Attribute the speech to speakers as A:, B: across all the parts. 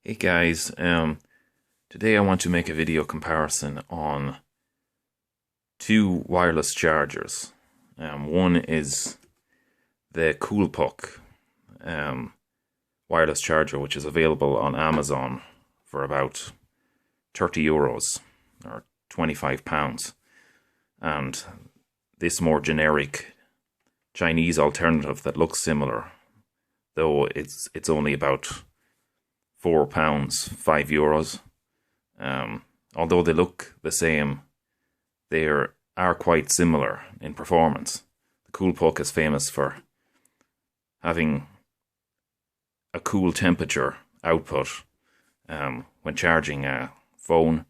A: Hey guys, today I want to make a video comparison on two wireless chargers. One is the Koolpuck wireless charger, which is available on Amazon for about €30 or £25, and this more generic Chinese alternative that looks similar, though it's only about £4, €5. Although they look the same, they are quite similar in performance. The Koolpuck is famous for having a cool temperature output when charging a phone,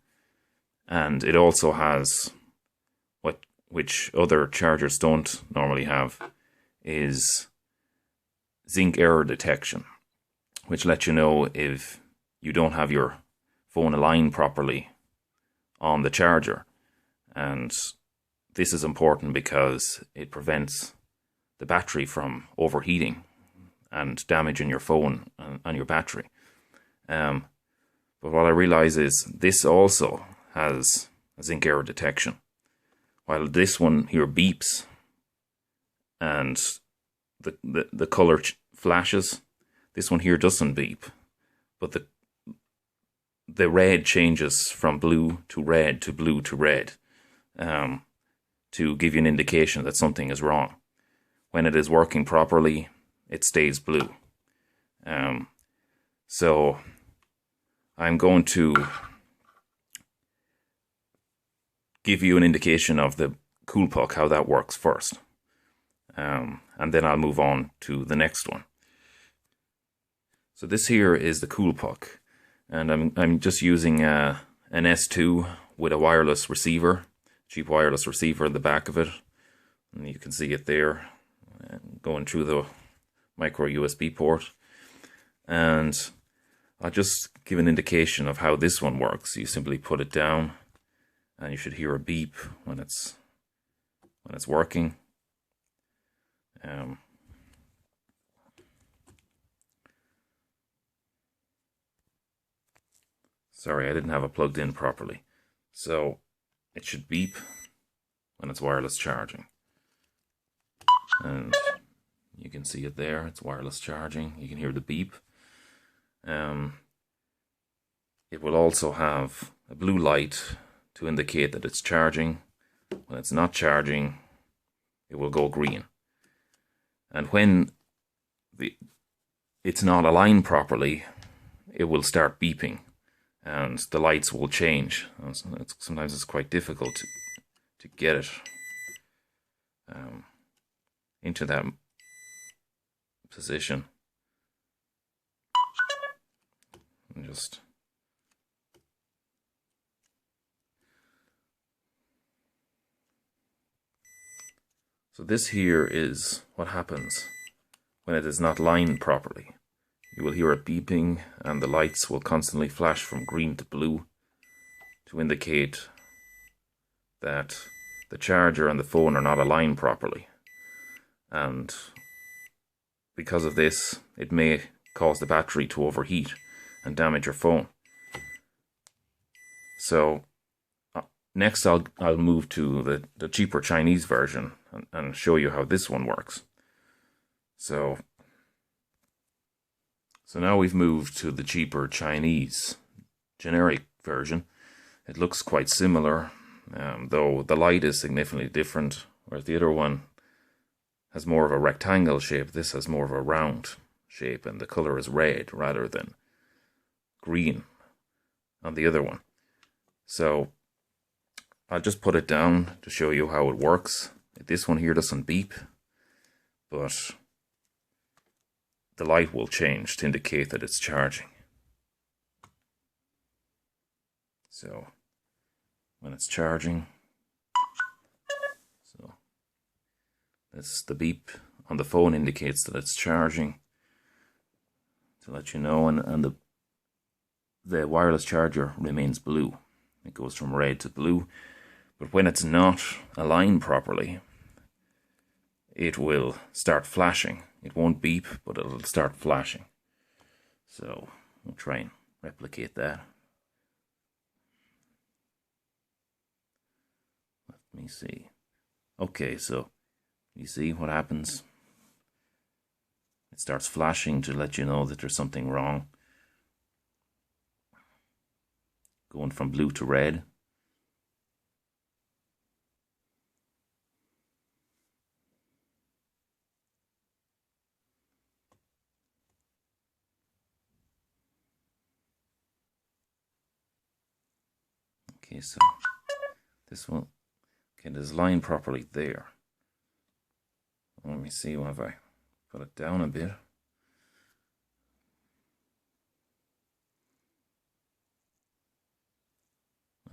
A: and it also has which other chargers don't normally have, is zinc error detection, which lets you know if you don't have your phone aligned properly on the charger. And this is important because it prevents the battery from overheating and damaging your phone and your battery. But what I realize is this also has a zinc error detection. While this one here beeps and the color flashes, this one here doesn't beep, but the red changes from blue to red to blue to red, to give you an indication that something is wrong. When it is working properly, it stays blue. So I'm going to give you an indication of the Koolpuck, how that works first, and then I'll move on to the next one. So this here is the Koolpuck, and I'm just using an S2 with a wireless receiver, cheap wireless receiver in the back of it, and you can see it there going through the micro USB port. And I'll just give an indication of how this one works. You simply put it down, and you should hear a beep when it's working. Sorry, I didn't have it plugged in properly. So it should beep when it's wireless charging. And you can see it there, it's wireless charging. You can hear the beep. It will also have a blue light to indicate that it's charging. When it's not charging, it will go green. And when it's not aligned properly, it will start beeping, and the lights will change. Sometimes it's quite difficult to get it into that position. And just so this here is what happens when it is not lined properly. You will hear it beeping, and the lights will constantly flash from green to blue to indicate that the charger and the phone are not aligned properly. And because of this, it may cause the battery to overheat and damage your phone. So next I'll move to the cheaper Chinese version and show you how this one works. So now we've moved to the cheaper Chinese generic version. It looks quite similar, though the light is significantly different, whereas the other one has more of a rectangle shape. This has more of a round shape, and the color is red rather than green on the other one. So I'll just put it down to show you how it works. This one here doesn't beep, but the light will change to indicate that it's charging. So when it's charging, so that's the beep on the phone indicates that it's charging, to let you know, and the wireless charger remains blue. It goes from red to blue. But when it's not aligned properly, it will start flashing. It won't beep, but it'll start flashing. So we'll try and replicate that. Let me see. Okay, so you see what happens? It starts flashing to let you know that there's something wrong. Going from blue to red. Okay, so this one, okay, there's line properly there. Let me see if I put it down a bit.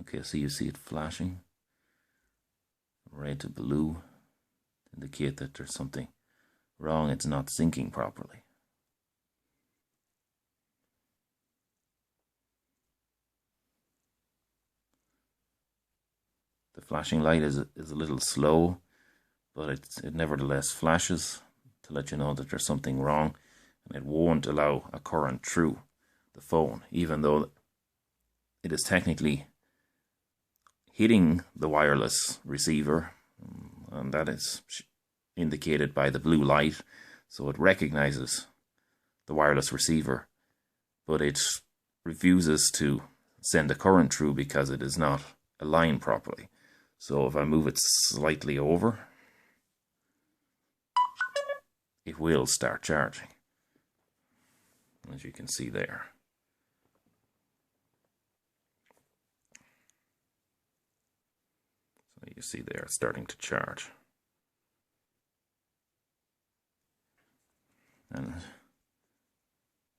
A: Okay, so you see it flashing. Red to blue. Indicate that there's something wrong. It's not syncing properly. The flashing light is a little slow, but it nevertheless flashes to let you know that there's something wrong, and it won't allow a current through the phone, even though it is technically hitting the wireless receiver, and that is indicated by the blue light, so it recognizes the wireless receiver, but it refuses to send a current through because it is not aligned properly. So if I move it slightly over, it will start charging, as you can see there. So you see there, it's starting to charge. And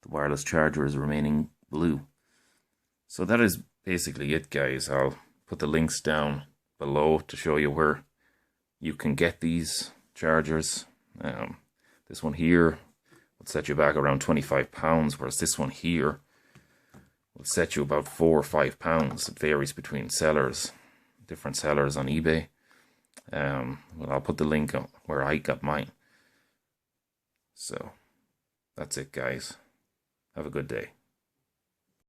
A: the wireless charger is remaining blue. So that is basically it, guys. I'll put the links down below to show you where you can get these chargers. This one here will set you back around £25, whereas this one here will set you about £4 or £5. It varies between sellers, different sellers on eBay. Well, I'll put the link on where I got mine. So that's it, guys. Have a good day.